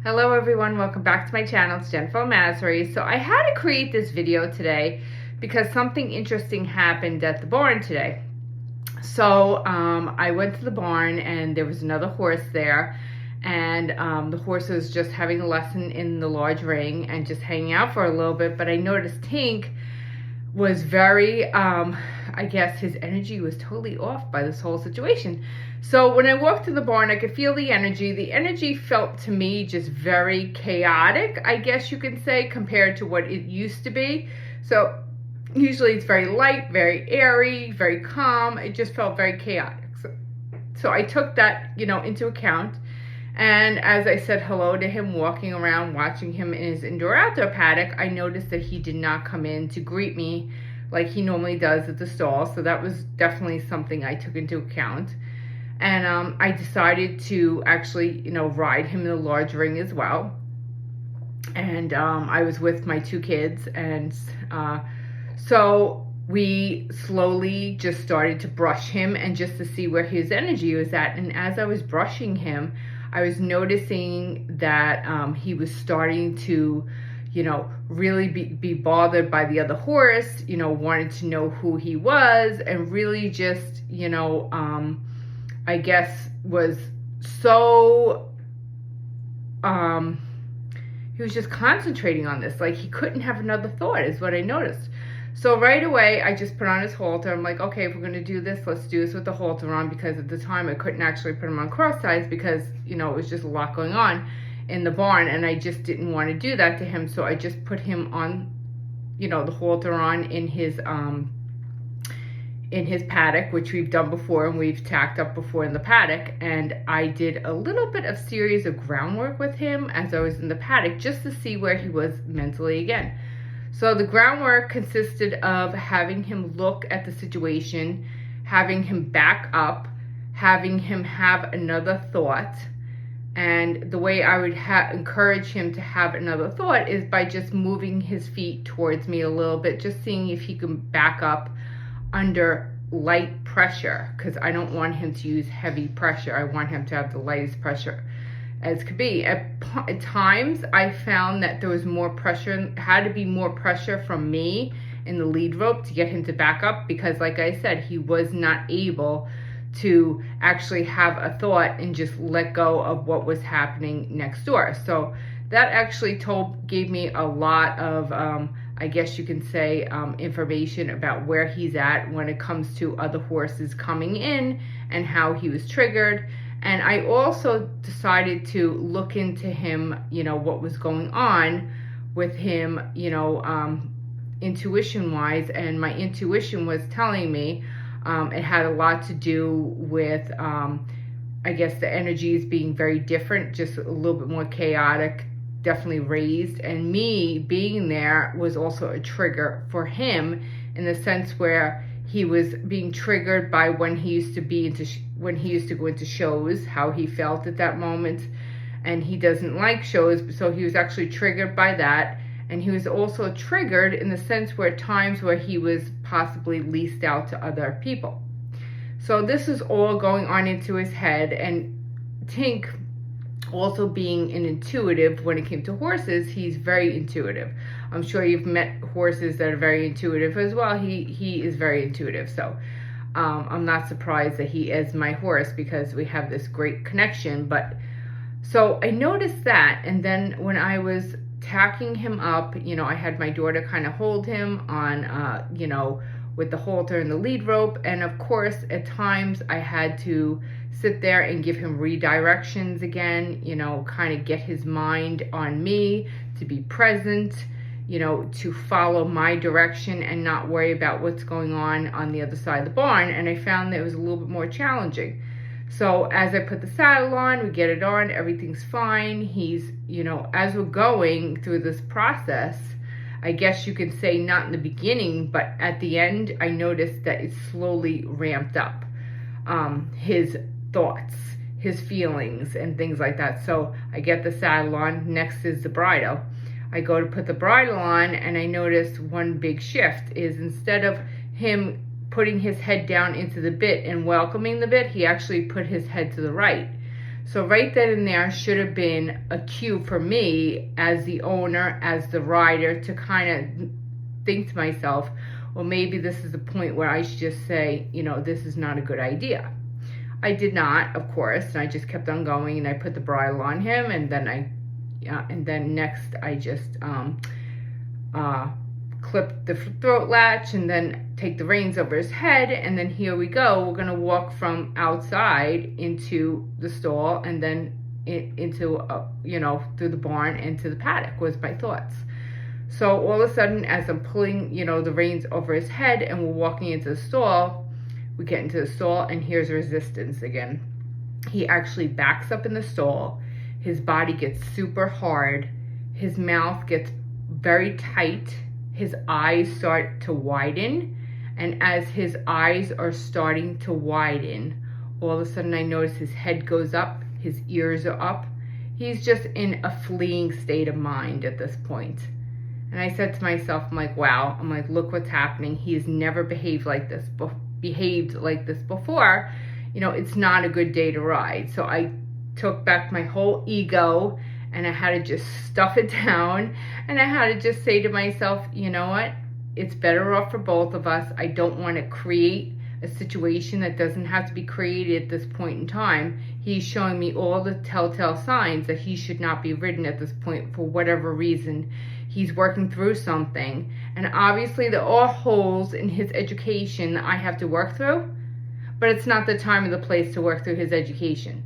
Hello everyone, welcome back to my channel. It's Jennifer Masry. So I had to create this video today because something interesting happened at the barn today. So I went to the barn and there was another horse there, and the horse was just having a lesson in the large ring and just hanging out for a little bit. But I noticed Tink was very, I guess his energy was totally off by this whole situation. So when I walked to the barn, I could feel the energy. The energy felt to me just very chaotic, I guess you could say, compared to what it used to be. So usually it's very light, very airy, very calm. It just felt very chaotic. So I took that, into account. And as I said hello to him, walking around, watching him in his indoor-outdoor paddock, I noticed that he did not come in to greet me like he normally does at the stall. So that was definitely something I took into account. And I decided to actually, ride him in the large ring as well. And I was with my two kids. And so we slowly just started to brush him and just to see where his energy was at. And as I was brushing him, I was noticing that he was starting to, really be bothered by the other horse, wanted to know who he was, and really just, I guess was so, he was just concentrating on this. Like he couldn't have another thought is what I noticed. So right away, I just put on his halter. I'm like, okay, if we're going to do this, let's do this with the halter on, because at the time I couldn't actually put him on cross ties because, it was just a lot going on in the barn, and I just didn't want to do that to him. So I just put him on, the halter on in his paddock, which we've done before and we've tacked up before in the paddock. And I did a little bit of series of groundwork with him as I was in the paddock just to see where he was mentally again. So the groundwork consisted of having him look at the situation, having him back up, having him have another thought. And the way I would encourage him to have another thought is by just moving his feet towards me a little bit, just seeing if he can back up under light pressure, because I don't want him to use heavy pressure. I want him to have the lightest pressure as could be. At times, I found that there was more pressure, had to be more pressure from me in the lead rope to get him to back up, because like I said, he was not able to actually have a thought and just let go of what was happening next door. So that actually gave me a lot of, I guess you can say, information about where he's at when it comes to other horses coming in and how he was triggered. And I also decided to look into him, what was going on with him, intuition-wise. And my intuition was telling me it had a lot to do with, I guess, the energies being very different, just a little bit more chaotic, definitely raised. And me being there was also a trigger for him in the sense where he was being triggered by when he used to go into shows, how he felt at that moment. And he doesn't like shows, so he was actually triggered by that. And he was also triggered in the sense where times where he was possibly leased out to other people. So this is all going on into his head. And Tink, also being an intuitive when it came to horses, he's very intuitive. I'm sure you've met horses that are very intuitive as well. He is very intuitive. So I'm not surprised that he is my horse because we have this great connection. But so I noticed that, and then when I was tacking him up, I had my daughter kind of hold him on, with the halter and the lead rope. And of course, at times I had to sit there and give him redirections again, kind of get his mind on me, to be present, to follow my direction and not worry about what's going on the other side of the barn. And I found that it was a little bit more challenging. So as I put the saddle on, we get it on, everything's fine. He's, as we're going through this process, I guess you can say not in the beginning, but at the end, I noticed that it slowly ramped up. His thoughts, his feelings, and things like that. So I get the saddle on, next is the bridle. I go to put the bridle on, and I notice one big shift is instead of him putting his head down into the bit and welcoming the bit, he actually put his head to the right. So right then and there should have been a cue for me as the owner, as the rider, to kind of think to myself, well, maybe this is the point where I should just say, this is not a good idea. I did not, of course, and I just kept on going, and I put the bridle on him, and then next I just clip the throat latch and then take the reins over his head, and then here we go. We're gonna walk from outside into the stall and then into through the barn into the paddock was my thoughts. So all of a sudden, as I'm pulling the reins over his head and we're walking into the stall, we get into the stall and here's resistance again. He actually backs up in the stall. His body gets super hard. His mouth gets very tight. His eyes start to widen. And as his eyes are starting to widen, all of a sudden I notice his head goes up, his ears are up. He's just in a fleeing state of mind at this point. And I said to myself, I'm like, wow, look what's happening. He has never behaved like this before. It's not a good day to ride. So I took back my whole ego and I had to just stuff it down, and I had to just say to myself, you know what? It's better off for both of us. I don't want to create a situation that doesn't have to be created at this point in time. He's showing me all the telltale signs that he should not be ridden at this point for whatever reason. He's working through something, and obviously there are holes in his education that I have to work through, but it's not the time or the place to work through his education,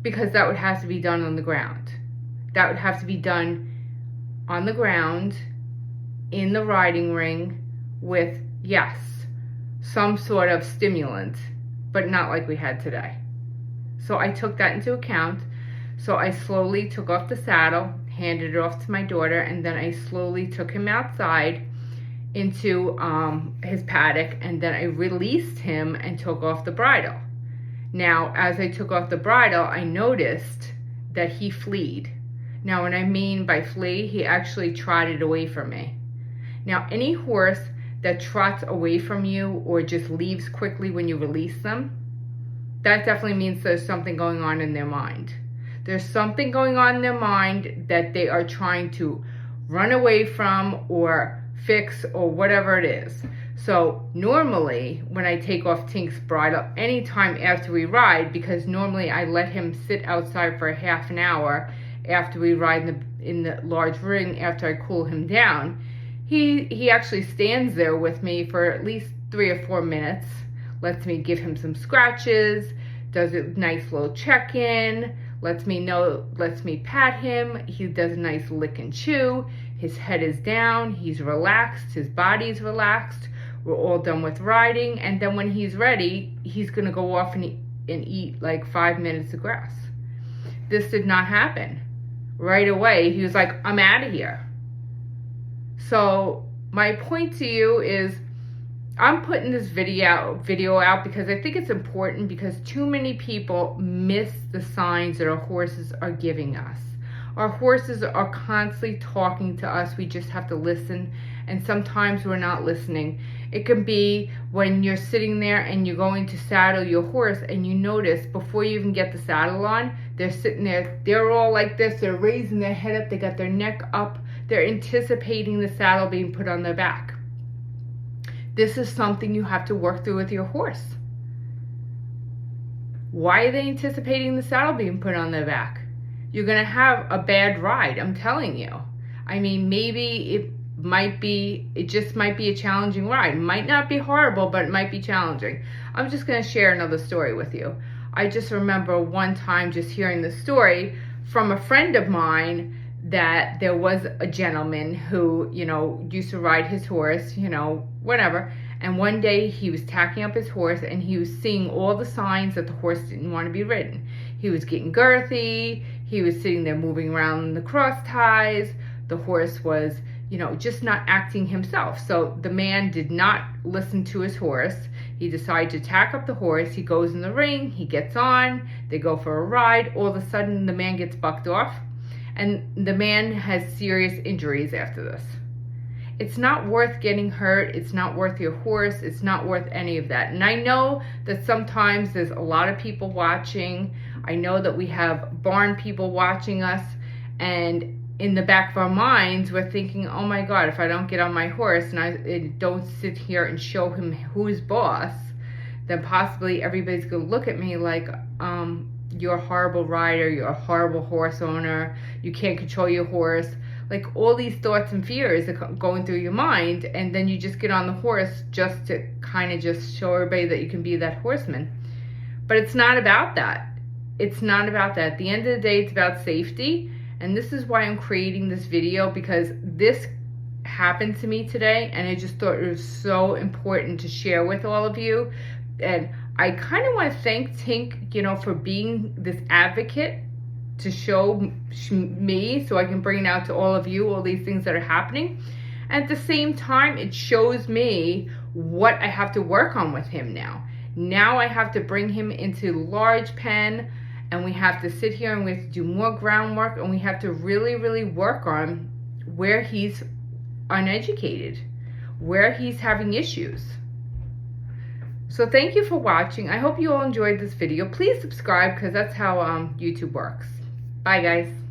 because that would have to be done on the ground. That would have to be done on the ground, in the riding ring, with, yes, some sort of stimulant, but not like we had today. So I took that into account. So I slowly took off the saddle, handed it off to my daughter, and then I slowly took him outside into his paddock, and then I released him and took off the bridle. Now, as I took off the bridle, I noticed that he fleed. Now, what I mean by flee, he actually trotted away from me. Now, any horse that trots away from you or just leaves quickly when you release them, that definitely means there's something going on in their mind. There's something going on in their mind that they are trying to run away from or fix or whatever it is. So normally when I take off Tink's bridle anytime after we ride, because normally I let him sit outside for a half an hour after we ride in the large ring, after I cool him down, he actually stands there with me for at least 3 or 4 minutes, lets me give him some scratches, does a nice little check-in, lets me pat him. He does a nice lick and chew. His head is down, he's relaxed, his body's relaxed. We're all done with riding, and then when he's ready, he's gonna go off and eat like 5 minutes of grass. This did not happen. Right away, he was like, I'm out of here. So my point to you is, I'm putting this video out because I think it's important, because too many people miss the signs that our horses are giving us. Our horses are constantly talking to us. We just have to listen, and sometimes we're not listening. It can be when you're sitting there and you're going to saddle your horse, and you notice before you even get the saddle on, they're sitting there, they're all like this, they're raising their head up, they got their neck up, they're anticipating the saddle being put on their back. This is something you have to work through with your horse. Why are they anticipating the saddle being put on their back? You're gonna have a bad ride, I'm telling you. I mean, maybe it just might be a challenging ride. It might not be horrible, but it might be challenging. I'm just gonna share another story with you. I just remember one time just hearing the story from a friend of mine that there was a gentleman who, used to ride his horse, whatever. And one day he was tacking up his horse, and he was seeing all the signs that the horse didn't want to be ridden. He was getting girthy. He was sitting there moving around in the cross ties. The horse was, just not acting himself. So the man did not listen to his horse. He decided to tack up the horse. He goes in the ring. He gets on. They go for a ride. All of a sudden, the man gets bucked off. And the man has serious injuries after this. It's not worth getting hurt. It's not worth your horse. It's not worth any of that. And I know that sometimes there's a lot of people watching. I know that we have barn people watching us, and in the back of our minds, we're thinking, oh my God, if I don't get on my horse and I don't sit here and show him who's boss, then possibly everybody's going to look at me like, you're a horrible rider, you're a horrible horse owner, you can't control your horse. Like all these thoughts and fears are going through your mind, and then you just get on the horse just to kind of just show everybody that you can be that horseman. But it's not about that. It's not about that. At the end of the day, it's about safety. And this is why I'm creating this video, because this happened to me today, and I just thought it was so important to share with all of you. And I kind of want to thank Tink, you know, for being this advocate to show me, so I can bring it out to all of you, all these things that are happening. And at the same time, it shows me what I have to work on with him now. Now I have to bring him into large pen, and we have to sit here and we have to do more groundwork, and we have to really, really work on where he's uneducated, where he's having issues. So thank you for watching. I hope you all enjoyed this video. Please subscribe, because that's how YouTube works. Bye, guys.